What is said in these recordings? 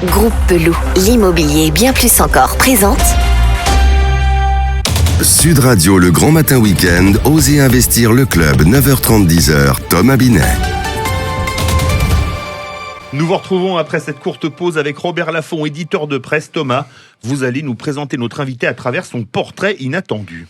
Groupe Peloux, l'immobilier bien plus encore présente Sud Radio, le grand matin week-end, Osez investir le club, 9h30, 10h, Thomas Binet. Nous vous retrouvons après cette courte pause avec Robert Laffont, éditeur de presse. Thomas, vous allez nous présenter notre invité à travers son portrait inattendu.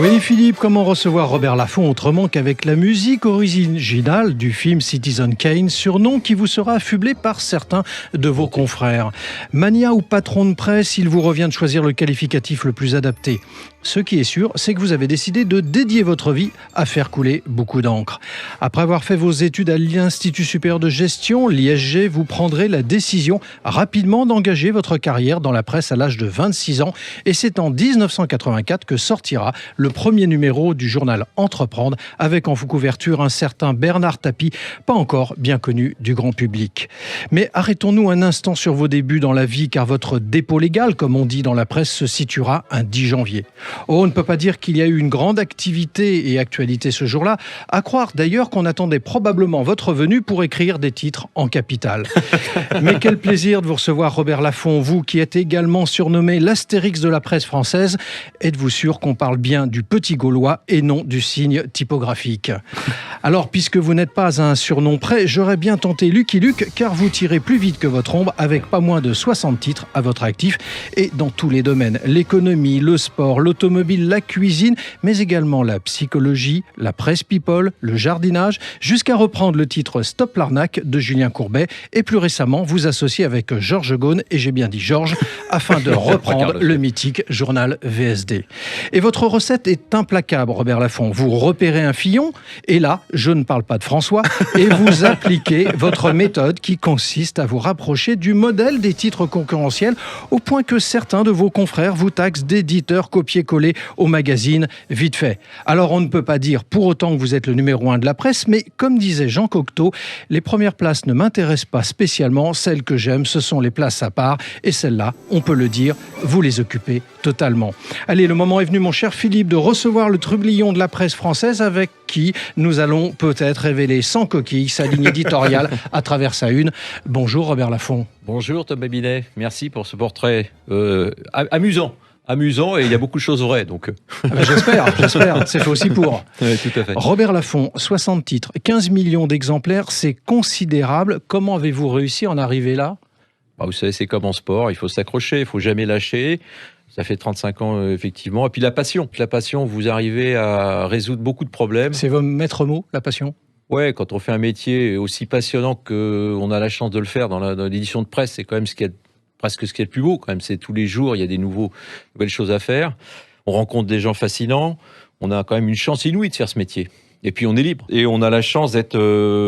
Oui Philippe, comment recevoir Robert Laffont autrement qu'avec la musique originale du film Citizen Kane, surnom qui vous sera affublé par certains de vos confrères. Mania ou patron de presse, il vous revient de choisir le qualificatif le plus adapté. Ce qui est sûr, c'est que vous avez décidé de dédier votre vie à faire couler beaucoup d'encre. Après avoir fait vos études à l'Institut supérieur de gestion, l'ISG, vous prendrez la décision rapidement d'engager votre carrière dans la presse à l'âge de 26 ans. Et c'est en 1984 que sortira le premier numéro du journal Entreprendre, avec en couverture un certain Bernard Tapie, pas encore bien connu du grand public. Mais arrêtons-nous un instant sur vos débuts dans la vie, car votre dépôt légal, comme on dit dans la presse, se situera un 10 janvier. Oh, on ne peut pas dire qu'il y a eu une grande activité et actualité ce jour-là, à croire d'ailleurs qu'on attendait probablement votre venue pour écrire des titres en capitale. Mais quel plaisir de vous recevoir Robert Laffont, vous qui êtes également surnommé l'Astérix de la presse française. Êtes-vous sûr qu'on parle bien du petit Gaulois et non du signe typographique? Alors, puisque vous n'êtes pas à un surnom près, j'aurais bien tenté Lucky Luke, car vous tirez plus vite que votre ombre avec pas moins de 60 titres à votre actif et dans tous les domaines. L'économie, le sport, l'automobile, la cuisine, mais également la psychologie, la presse people, le jardinage, jusqu'à reprendre le titre Stop l'arnaque de Julien Courbet et plus récemment vous associer avec Georges Ghosn, et j'ai bien dit Georges, afin de reprendre le mythique journal VSD. Et votre recette est implacable, Robert Laffont. Vous repérez un fillon, et là, je ne parle pas de François, et vous appliquez votre méthode qui consiste à vous rapprocher du modèle des titres concurrentiels, au point que certains de vos confrères vous taxent d'éditeurs copier-coller au magazine vite fait. Alors on ne peut pas dire pour autant que vous êtes le numéro 1 de la presse, mais comme disait Jean Cocteau, les premières places ne m'intéressent pas spécialement, celles que j'aime, ce sont les places à part, et celles-là, on peut le dire, vous les occupez totalement. Allez, le moment est venu, mon cher Philippe, de recevoir le trublion de la presse française avec qui nous allons peut-être révéler sans coquille sa ligne éditoriale à travers sa une. Bonjour Robert Laffont. Bonjour Thomas Binet, merci pour ce portrait amusant et il y a beaucoup de choses vraies. Donc... J'espère, c'est fait aussi pour. Oui, tout à fait. Robert Laffont, 60 titres, 15 millions d'exemplaires, c'est considérable. Comment avez-vous réussi à en arriver là ? Vous savez, c'est comme en sport, il faut s'accrocher, il ne faut jamais lâcher. Ça fait 35 ans, effectivement. Et puis la passion, vous arrivez à résoudre beaucoup de problèmes. C'est votre maître mot, la passion ? Ouais, quand on fait un métier aussi passionnant qu'on a la chance de le faire dans l'édition de presse, c'est quand même presque ce qui est le plus beau. Quand même, c'est tous les jours, il y a des nouvelles choses à faire. On rencontre des gens fascinants. On a quand même une chance inouïe de faire ce métier. Et puis on est libre. Et on a la chance d'être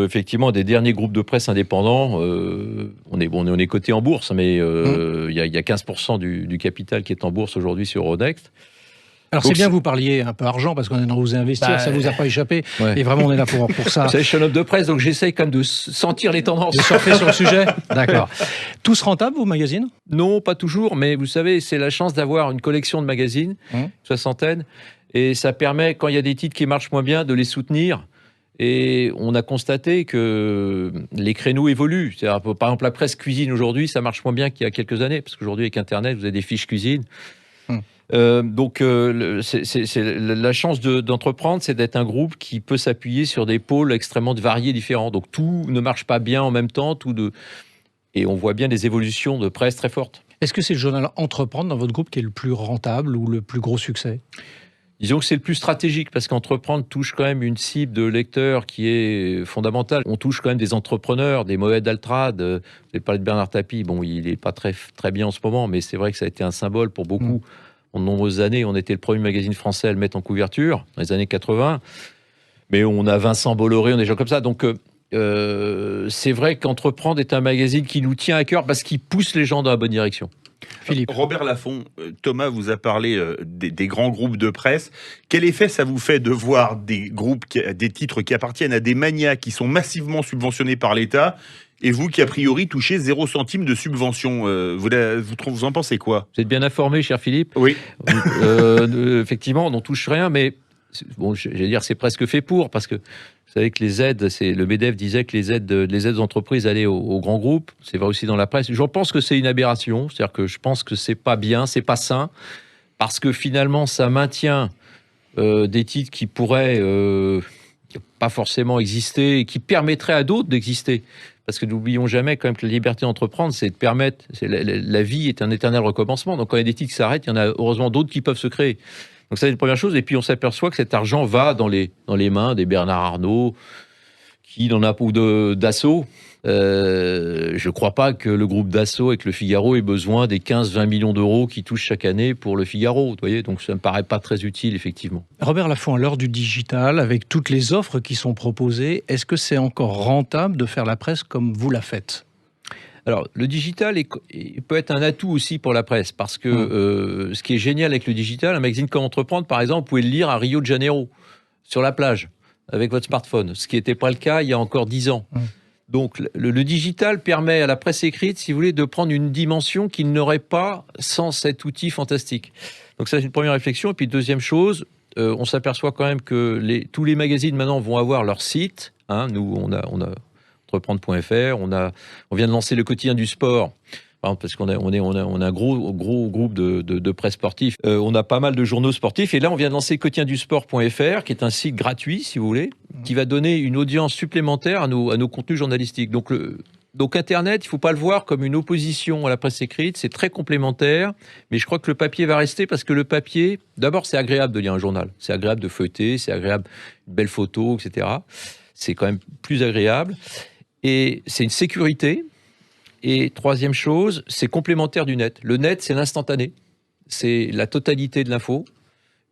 effectivement des derniers groupes de presse indépendants. On est coté en bourse, mais il y a 15% du capital qui est en bourse aujourd'hui sur Euronext. Alors donc, c'est bien que vous parliez un peu argent, parce qu'on est dans Osez investir, ça ne vous a pas échappé. Ouais. Et vraiment, on est là pour ça. Vous savez, je suis un homme de presse, donc j'essaye quand même de sentir les tendances. De surfer sur le sujet. D'accord. Tous rentables, vos magazines ? Non, pas toujours, mais vous savez, c'est la chance d'avoir une collection de magazines, soixantaine, et ça permet, quand il y a des titres qui marchent moins bien, de les soutenir. Et on a constaté que les créneaux évoluent. C'est-à-dire, par exemple, la presse cuisine aujourd'hui, ça marche moins bien qu'il y a quelques années, parce qu'aujourd'hui, avec Internet, vous avez des fiches cuisine. Donc, c'est la chance d'entreprendre, c'est d'être un groupe qui peut s'appuyer sur des pôles extrêmement variés, différents. Donc, tout ne marche pas bien en même temps, et on voit bien des évolutions de presse très fortes. Est-ce que c'est le journal Entreprendre dans votre groupe qui est le plus rentable ou le plus gros succès ? Disons que c'est le plus stratégique, parce qu'Entreprendre touche quand même une cible de lecteurs qui est fondamentale. On touche quand même des entrepreneurs, des Moed Altrad. Vous avez parlé de Bernard Tapie. Bon, il n'est pas très, très bien en ce moment, mais c'est vrai que ça a été un symbole pour beaucoup. En de nombreuses années, on était le premier magazine français à le mettre en couverture, dans les années 80. Mais on a Vincent Bolloré, on a des gens comme ça. Donc, c'est vrai qu'Entreprendre est un magazine qui nous tient à cœur parce qu'il pousse les gens dans la bonne direction. Philippe. Robert Laffont, Thomas vous a parlé des grands groupes de presse. Quel effet ça vous fait de voir des groupes, des titres qui appartiennent à des manias qui sont massivement subventionnés par l'État, et vous qui a priori touchez 0 centime de subvention, vous en pensez quoi ? Vous êtes bien informé, cher Philippe. Oui. Effectivement, on n'en touche rien, mais bon, j'allais dire c'est presque fait pour, parce que Vous savez que les aides, le MEDEF disait que les aides aux entreprises allaient aux grands groupes. C'est vrai aussi dans la presse. Je pense que c'est une aberration. C'est-à-dire que je pense que c'est pas bien, c'est pas sain, parce que finalement, ça maintient des titres qui pourraient pas forcément exister et qui permettraient à d'autres d'exister. Parce que n'oublions jamais quand même que la liberté d'entreprendre, c'est de permettre. La vie est un éternel recommencement. Donc quand il y a des titres qui s'arrêtent, il y en a heureusement d'autres qui peuvent se créer. Donc ça, c'est une première chose. Et puis, on s'aperçoit que cet argent va dans les mains des Bernard Arnault, ou d'Assaut. Je ne crois pas que le groupe Dassault avec le Figaro ait besoin des 15-20 millions d'euros qui touchent chaque année pour le Figaro. Vous voyez, donc ça ne me paraît pas très utile, effectivement. Robert Laffont, à l'heure du digital, avec toutes les offres qui sont proposées, est-ce que c'est encore rentable de faire la presse comme vous la faites ? Alors, le digital peut être un atout aussi pour la presse, parce que ce qui est génial avec le digital, un magazine comme Entreprendre, par exemple, vous pouvez le lire à Rio de Janeiro, sur la plage, avec votre smartphone, ce qui n'était pas le cas il y a encore 10 ans. Donc, le digital permet à la presse écrite, si vous voulez, de prendre une dimension qu'il n'aurait pas sans cet outil fantastique. Donc, ça, c'est une première réflexion. Et puis, deuxième chose, on s'aperçoit quand même que tous les magazines, maintenant, vont avoir leur site. Nous, on a Entreprendre.fr, on vient de lancer le quotidien du sport, parce qu'on a un gros groupe de presse sportive. On a pas mal de journaux sportifs, et là on vient de lancer quotidiendusport.fr, qui est un site gratuit, si vous voulez, qui va donner une audience supplémentaire à nos contenus journalistiques. Donc Internet, il ne faut pas le voir comme une opposition à la presse écrite, c'est très complémentaire, mais je crois que le papier va rester, parce que le papier, d'abord c'est agréable de lire un journal, c'est agréable de feuilleter, c'est agréable, une belle photo, etc. C'est quand même plus agréable. Et c'est une sécurité. Et troisième chose, c'est complémentaire du net. Le net, c'est l'instantané. C'est la totalité de l'info.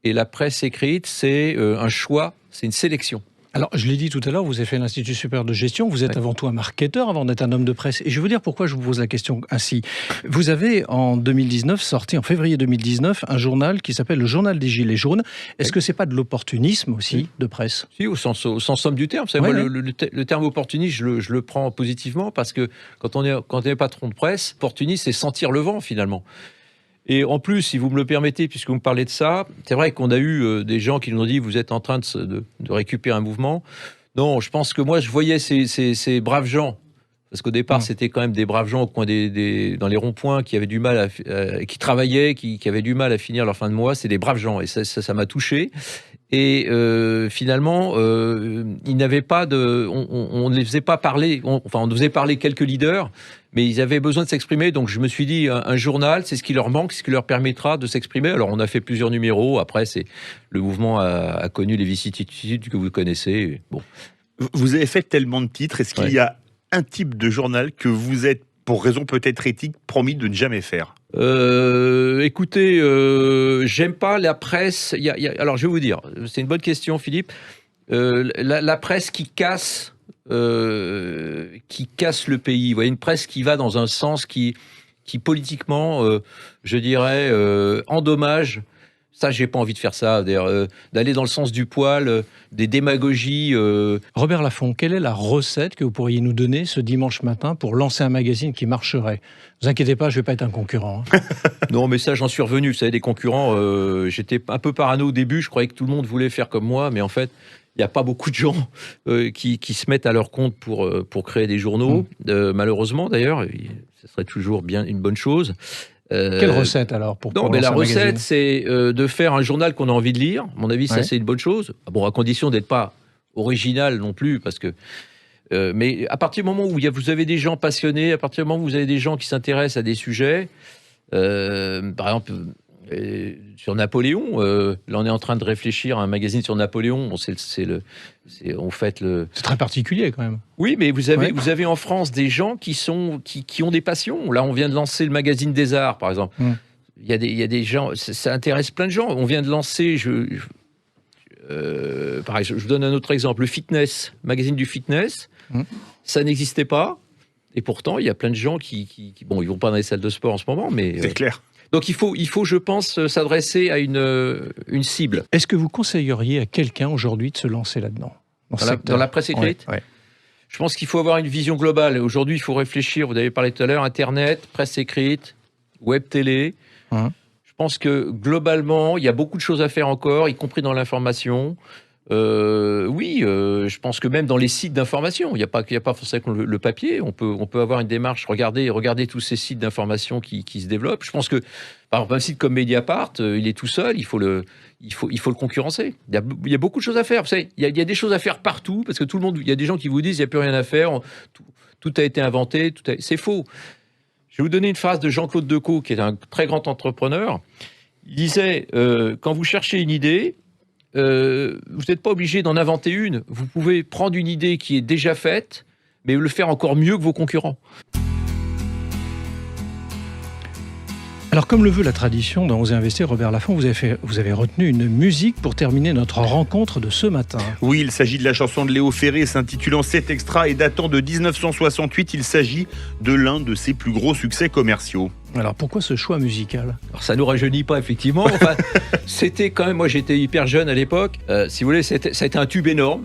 Et la presse écrite, c'est un choix, c'est une sélection. Alors, je l'ai dit tout à l'heure, vous avez fait l'Institut supérieur de gestion, vous êtes avant tout un marketeur avant d'être un homme de presse. Et je vais vous dire pourquoi je vous pose la question ainsi. Vous avez, en 2019, sorti, en février 2019, un journal qui s'appelle le Journal des Gilets jaunes. Est-ce que c'est pas de l'opportunisme aussi, de presse ? Si, au sens somme du terme. Vous savez, moi, le terme opportuniste, je le prends positivement, parce que quand on est patron de presse, opportuniste, c'est sentir le vent, finalement. Et en plus, si vous me le permettez, puisque vous me parlez de ça, c'est vrai qu'on a eu des gens qui nous ont dit « vous êtes en train de récupérer un mouvement ». Non, je pense que moi, je voyais ces braves gens, parce qu'au départ, c'était quand même des braves gens au coin dans les ronds-points qui avaient du mal qui travaillaient, qui avaient du mal à finir leur fin de mois. C'est des braves gens, et ça m'a touché. Et finalement, ils n'avaient pas on ne les faisait pas parler. On faisait parler quelques leaders, mais ils avaient besoin de s'exprimer. Donc je me suis dit, un journal, c'est ce qui leur manque, ce qui leur permettra de s'exprimer. Alors on a fait plusieurs numéros. Après, le mouvement a connu les vicissitudes que vous connaissez. Bon. Vous avez fait tellement de titres. Est-ce qu'il y a un type de journal que vous êtes, pour raison peut-être éthique, promis de ne jamais faire ? Écoutez, j'aime pas la presse. Alors, je vais vous dire, c'est une bonne question, Philippe. La presse qui casse le pays. Vous voyez, une presse qui va dans un sens qui politiquement, je dirais, endommage. Ça, j'ai pas envie de faire ça. D'aller dans le sens du poil, des démagogies. Robert Laffont, quelle est la recette que vous pourriez nous donner ce dimanche matin pour lancer un magazine qui marcherait ? Ne vous inquiétez pas, je ne vais pas être un concurrent. Non, mais ça, j'en suis revenu. Vous savez, des concurrents, j'étais un peu parano au début. Je croyais que tout le monde voulait faire comme moi, mais en fait, il n'y a pas beaucoup de gens qui se mettent à leur compte pour créer des journaux. Malheureusement, d'ailleurs, ce serait toujours bien une bonne chose. Quelle recette alors pour Non, mais la lancer un recette, magazine ? c'est de faire un journal qu'on a envie de lire. À mon avis, ça, c'est une bonne chose. Bon, à condition d'être pas original non plus, parce que. Mais à partir du moment où vous avez des gens passionnés, à partir du moment où vous avez des gens qui s'intéressent à des sujets, par exemple. Sur Napoléon, là on est en train de réfléchir à un magazine sur Napoléon. C'est très particulier quand même. Oui, mais vous avez en France des gens qui ont des passions. Là, on vient de lancer le magazine des arts, par exemple. Il y a des gens, ça intéresse plein de gens. On vient de lancer, pareil, je vous donne un autre exemple, le fitness, magazine du fitness. Ça n'existait pas, et pourtant il y a plein de gens qui bon, ils vont pas dans les salles de sport en ce moment, mais c'est clair. Donc il faut, je pense, s'adresser à une cible. Est-ce que vous conseilleriez à quelqu'un aujourd'hui de se lancer là-dedans ? Dans la presse écrite ? Ouais. Je pense qu'il faut avoir une vision globale. Aujourd'hui, il faut réfléchir, vous avez parlé tout à l'heure, Internet, presse écrite, web télé. Je pense que globalement, il y a beaucoup de choses à faire encore, y compris dans l'information. Oui, je pense que même dans les sites d'information, il n'y a pas forcément le papier. On peut avoir une démarche, regarder tous ces sites d'information qui se développent. Je pense que, par exemple, un site comme Mediapart, il est tout seul, il faut le concurrencer. Il y a beaucoup de choses à faire. Vous savez, il y a des choses à faire partout, parce que tout le monde, il y a des gens qui vous disent il n'y a plus rien à faire, tout a été inventé, c'est faux. Je vais vous donner une phrase de Jean-Claude Decaux, qui est un très grand entrepreneur. Il disait, quand vous cherchez une idée, vous n'êtes pas obligé d'en inventer une. Vous pouvez prendre une idée qui est déjà faite, mais le faire encore mieux que vos concurrents. Alors, comme le veut la tradition dans Osez Investir, Robert Laffont, vous avez retenu une musique pour terminer notre rencontre de ce matin. Oui, il s'agit de la chanson de Léo Ferré s'intitulant 7 extra et datant de 1968. Il s'agit de l'un de ses plus gros succès commerciaux. Alors, pourquoi ce choix musical ? Alors, ça ne nous rajeunit pas, effectivement. Enfin, c'était quand même... Moi, j'étais hyper jeune à l'époque. Si vous voulez, ça a été un tube énorme.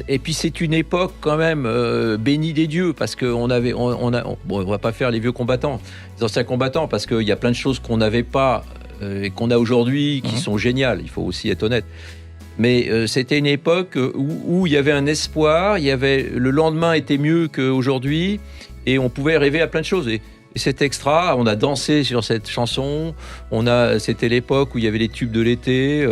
Et puis, c'est une époque quand même bénie des dieux, parce qu'on avait... on va pas faire les vieux combattants, les anciens combattants, parce qu'il y a plein de choses qu'on n'avait pas et qu'on a aujourd'hui qui sont géniales. Il faut aussi être honnête. Mais c'était une époque où il y avait un espoir, le lendemain était mieux qu'aujourd'hui, et on pouvait rêver à plein de choses. Et cet extra, on a dansé sur cette chanson. C'était l'époque où il y avait les tubes de l'été.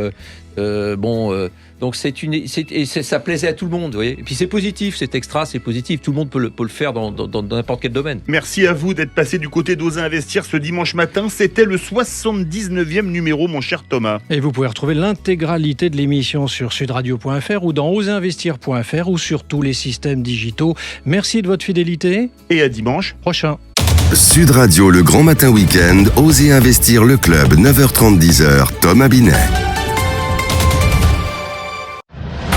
Donc ça plaisait à tout le monde, vous voyez. Et puis c'est positif, cet extra, c'est positif. Tout le monde peut le faire dans n'importe quel domaine. Merci à vous d'être passé du côté d'Osez Investir ce dimanche matin. C'était le 79e numéro, mon cher Thomas. Et vous pouvez retrouver l'intégralité de l'émission sur sudradio.fr ou dans oseinvestir.fr ou sur tous les systèmes digitaux. Merci de votre fidélité. Et à dimanche prochain. Sud Radio, le grand matin week-end, Osez Investir le club, 9h30, 10h, Thomas Binet.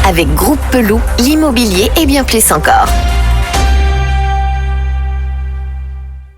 Avec Groupe Peloux, l'immobilier et bien plus encore.